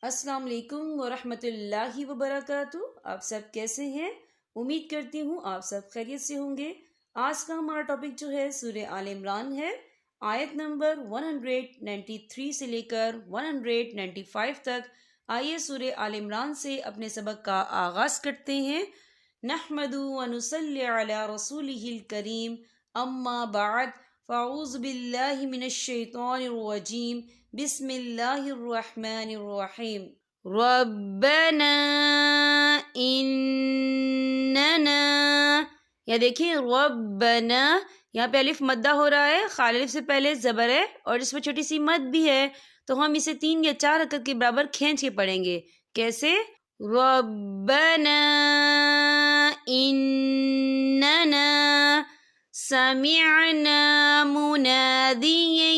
السلام علیکم ورحمۃ اللہ وبرکاتہ۔ آپ سب کیسے ہیں؟ امید کرتی ہوں آپ سب خیریت سے ہوں گے۔ آج کا ہمارا ٹاپک جو ہے سورہ آل عمران ہے، آیت نمبر 193 سے لے کر 195 تک۔ آئیے سورہ آل عمران سے اپنے سبق کا آغاز کرتے ہیں۔ نحمد و نصلی علی رسولہ الکریم، اما بعد، فاعوذ باللہ من الشیطان الرجیم، بسم اللہ الرحمن الرحیم۔ ربنا اننا، یا دیکھیں ربنا، یہاں پہ الف مدہ ہو رہا ہے، خال الف سے پہلے زبر ہے اور اس میں چھوٹی سی مد بھی ہے، تو ہم اسے 3 یا 4 حرکت کے برابر کھینچ کے پڑھیں گے۔ کیسے؟ ربنا اننا سمعنا منادیا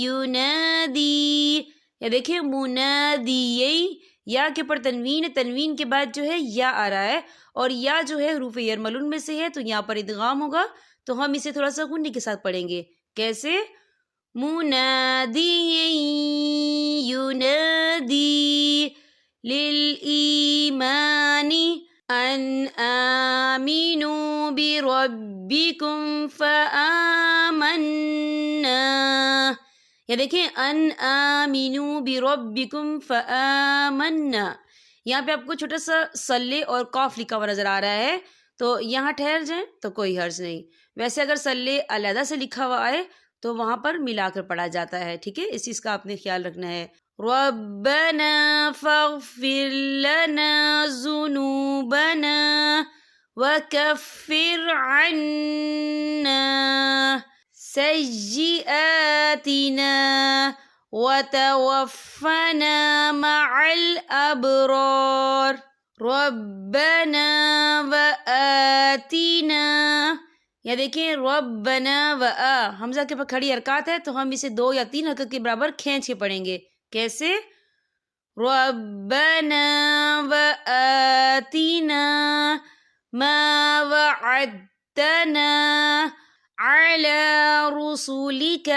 ینادی، یا دیکھیں منادی، یا کے پر تنوین، تنوین کے بعد جو ہے یا آ رہا ہے، اور یا جو ہے حروف یرملون میں سے ہے تو یہاں پر ادغام ہوگا، تو ہم اسے تھوڑا سا غنّے کے ساتھ پڑھیں گے۔ کیسے؟ منادی ینادی للایمان ان آمنوا بربکم فآمنا، یا دیکھیں ان آمنوا بربکم فآمنا، یہاں پہ آپ کو چھوٹا سا صلے اور قاف لکھا ہوا نظر آ رہا ہے، تو یہاں ٹھہر جائیں تو کوئی حرج نہیں۔ ویسے اگر صلے علیحدہ سے لکھا ہوا آئے تو وہاں پر ملا کر پڑھا جاتا ہے، ٹھیک ہے، اس چیز کا آپ نے خیال رکھنا ہے۔ ربنا فاغفر لنا ذنوبنا وکفر عنا سیئاتنا وتوفنا مع الابرار ربنا وآتنا، یا دیکھیں ربنا حمزہ کے پر کھڑی حرکات ہے تو ہم اسے 2 یا 3 حرکت کے برابر کھینچ کے پڑھیں گے۔ کیسے؟ ربنا وآتنا ما وعدتنا علی رسولک،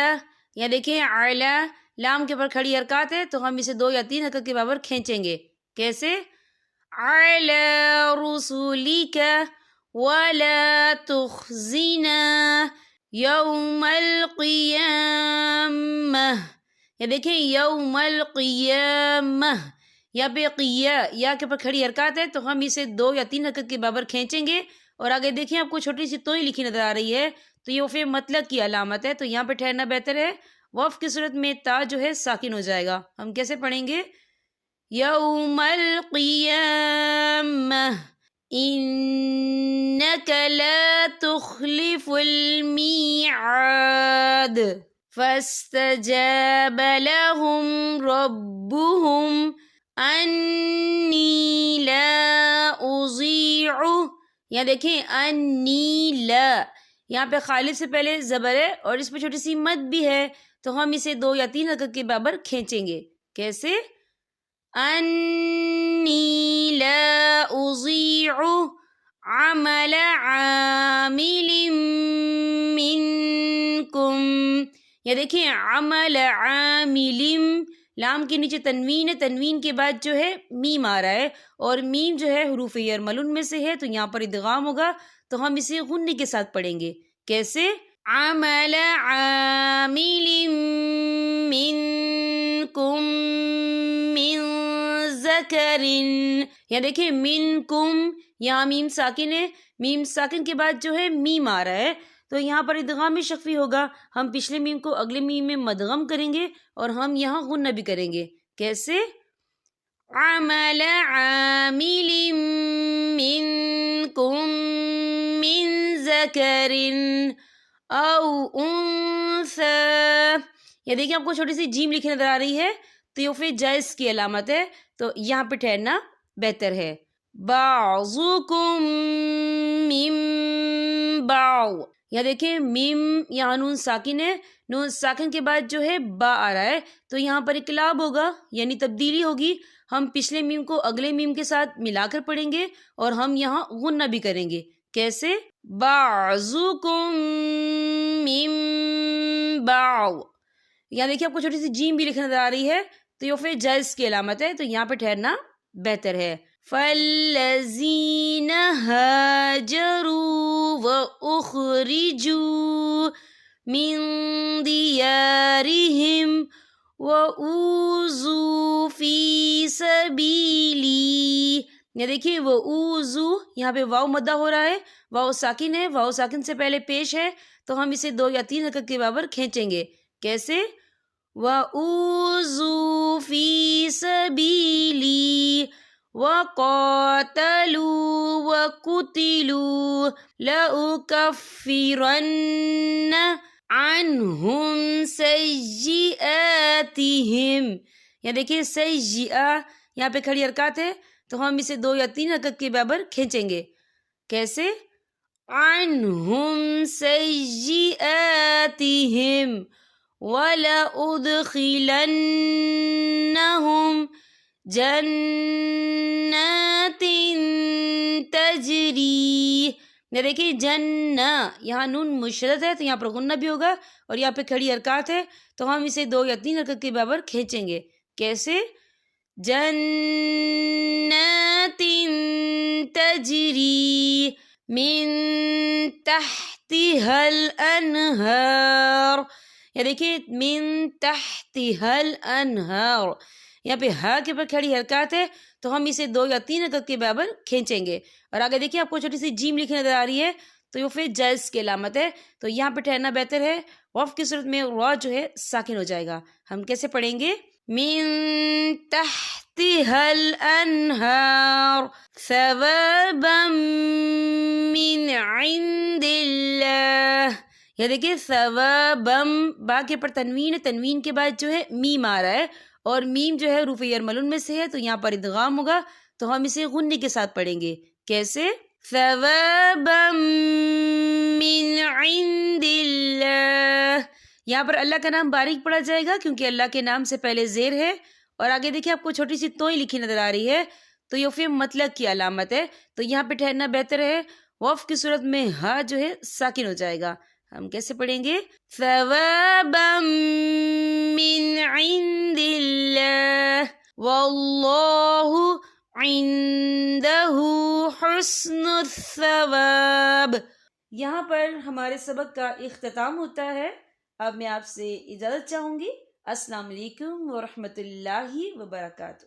یا دیکھیں علی، لام کے پر کھڑی حرکات ہے تو ہم اسے 2 یا 3 حرکت کے برابر کھینچیں گے۔ کیسے؟ علی رسولک ولا تخزنا یوم القیامہ، یا دیکھیں یوم القیامہ، یا پہ یا کے پر کھڑی حرکات ہے تو ہم اسے 2 یا 3 حرکت کے برابر کھینچیں گے، اور آگے دیکھیں آپ کو چھوٹی سی توئی لکھی نظر آ رہی ہے تو یہ وقف مطلق کی علامت ہے، تو یہاں پہ ٹھہرنا بہتر ہے۔ وقف کی صورت میں تا جو ہے ساکن ہو جائے گا۔ ہم کیسے پڑھیں گے؟ یوم القیامہ انک لا تخلف المیعاد فاستجاب لهم ربهم انی لا اضیع، یہاں دیکھیں انی لا، یہاں پہ خالف سے پہلے زبر ہے اور اس پہ چھوٹی سی مد بھی ہے تو ہم اسے 2 یا 3 حرکت کے برابر کھینچیں گے۔ کیسے؟ انی لا اضیع عمل عامل منکم، یا دیکھیں عمل عامل، لام کے نیچے تنوین ہے، تنوین کے بعد جو ہے میم آ رہا ہے، اور میم جو ہے حروف یرملون میں سے ہے تو یہاں پر ادغام ہوگا، تو ہم اسے غنّے کے ساتھ پڑھیں گے۔ کیسے؟ عمل عامل منکم من ذکر، یا دیکھیں منکم، یہاں میم ساکن ہے، میم ساکن کے بعد جو ہے میم آ رہا ہے تو یہاں پر ادغام شفوی ہوگا، ہم پچھلے میم کو اگلے میم میں مدغم کریں گے اور ہم یہاں غنہ بھی کریں گے۔ کیسے؟ عمل عامل منکم من ذکر او انثی، یا دیکھیں آپ کو چھوٹی سی جیم لکھی نظر آ رہی ہے تو یہ پھر جائز کی علامت ہے، تو یہاں پہ ٹھہرنا بہتر ہے۔ بعضکم من بعض، یا دیکھیں میم، یہاں نون ساکن ہے، نون ساکن کے بعد جو ہے با آ رہا ہے تو یہاں پر اقلاب ہوگا، یعنی تبدیلی ہوگی، ہم پچھلے میم کو اگلے میم کے ساتھ ملا کر پڑھیں گے اور ہم یہاں غنہ بھی کریں گے۔ کیسے؟ بعضکم من بعض، یہاں دیکھیں آپ کو چھوٹی سی جیم بھی لکھنا نظر آ رہی ہے تو یہ پھر جائز کی علامت ہے، تو یہاں پہ ٹھہرنا بہتر ہے۔ فَالَّذِينَ هَاجَرُوا وَأُخْرِجُوا مِن دِيَارِهِمْ وَأُوذُوا فِي سَبِيلِي، یہ دیکھیے وَأُوذُوا، یہاں پہ واو مدہ ہو رہا ہے، واو ساکن ہے، واو ساکن سے پہلے پیش ہے، تو ہم اسے 2 یا 3 حرکت کے برابر کھینچیں گے۔ کیسے؟ وَأُوذُوا فِي سَبِيلِي وَقَاتَلُوا وَقُتِلُوا لَأُكَفِّرَنَّ عَنْهُمْ سَيِّئَاتِهِمْ، یہاں دیکھیے سیئہ، یہاں پہ کھڑی حرکات ہے، تو ہم اسے 2 یا 3 حرکت کے برابر کھینچیں گے۔ کیسے؟ عَنْهُمْ سَيِّئَاتِهِمْ وَلَأُدْخِلَنَّهُمْ جَنَّاتٍ تَجْرِي، یہ دیکھیے جنہ، یہاں نون مشدد ہے تو یہاں پر غنہ بھی ہوگا، اور یہاں پہ کھڑی حرکات ہے تو ہم اسے 2 یا 3 حرکت کے برابر کھینچیں گے۔ کیسے؟ جنات تجری من تحتها الانہار، یا دیکھیے من تحتها الانہار، یہاں پہ ہا کے پر کھڑی حرکات ہے تو ہم اسے 2 یا 3 حرکت کے برابر کھینچیں گے۔ اور آگے دیکھیے آپ کو چھوٹی سی جیم لکھی نظر آ رہی ہے، تو یہ پھر جائز کی علامت ہے، تو یہاں پہ ٹھہرنا بہتر ہے۔ وقف کی صورت میں را جو ہے ساکن ہو جائے گا۔ ہم کیسے پڑھیں گے؟ من تحتها الانہار ثوابا من عند اللہ، یہ دیکھیے ثوابم، با کے پر تنوین ہے، تنوین کے بعد جو ہے میم آ رہا ہے، اور میم جو ہے حروف یرملون میں سے ہے تو یہاں پر ادغام ہوگا، تو ہم اسے غنّے کے ساتھ پڑھیں گے۔ کیسے؟ ثوابا من عند اللہ، یہاں پر اللہ کا نام باریک پڑھا جائے گا کیونکہ اللہ کے نام سے پہلے زیر ہے، اور آگے دیکھیں آپ کو چھوٹی سی توئی لکھی نظر آ رہی ہے، تو یہ پھر مطلق کی علامت ہے، تو یہاں پہ ٹھہرنا بہتر ہے۔ وقف کی صورت میں ہا جو ہے ساکن ہو جائے گا۔ ہم کیسے پڑھیں گے؟ ثوابا من عند اللہ واللہ عندہ حسن الثواب۔ یہاں پر ہمارے سبق کا اختتام ہوتا ہے۔ اب میں آپ سے اجازت چاہوں گی۔ السلام علیکم ورحمۃ اللہ وبرکاتہ۔